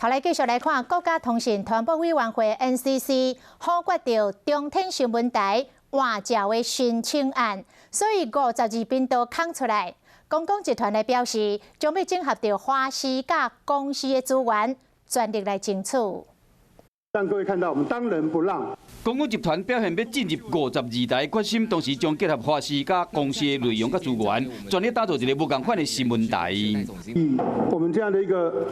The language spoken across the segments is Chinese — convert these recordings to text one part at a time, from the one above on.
后来继续来看国家通讯传播委员会 NCC 否决掉中天新闻台换照的申请案，所以52频道空出来。公共集团来表示，将要整合到华视甲公司的资源，全力来争取。让各位看到，我们当仁不让。公共集团表现要进入52台，决心同时将结合华视甲公司的内容甲资源，全力打造一个无共款的新闻台。以我们这样的一个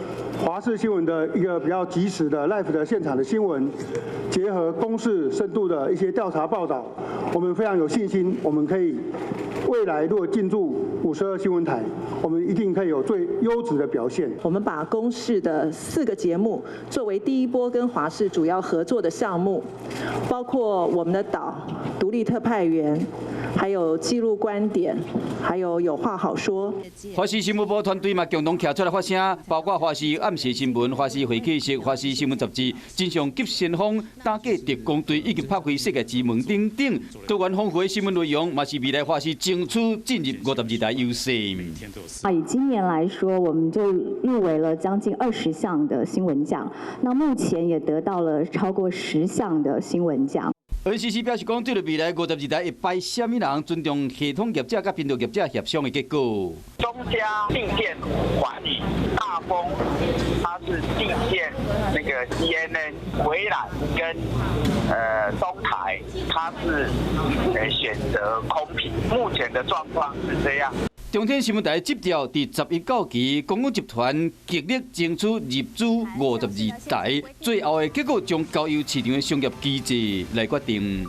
华视新闻的一个比较及时的 live 的现场的新闻，结合公视深度的一些调查报道，我们非常有信心，我们可以未来如果进驻52新闻台，我们一定可以有最优质的表现。我们把公视的4个节目作为第一波跟华视主要合作的项目，包括我们的岛、独立特派员，还有记录观点，还有话好说。华视新闻部团队嘛共同站出来发声，包括华视暗时新闻、华视会客室、华视新闻杂志、真相急先锋、打假特工队以及拍开世界之门等等，多元丰富的新闻内容，嘛是未来华视争取进入52台优势。以今年来说，我们就入围了将近20项的新闻奖，那目前也得到了超过10项的新闻奖。NCC 表示讲，对了未来52台会派什么人尊重系统业者甲频道业者协商的结果。中嘉定电管理、大丰，它是定电那个 CNN， 微软跟东台，它是选择空屏。目前的状况是这样。中天新闻台执照伫11届期，公共集团极力争取入主52台，最后的结果将交由市场的商业机制来决定。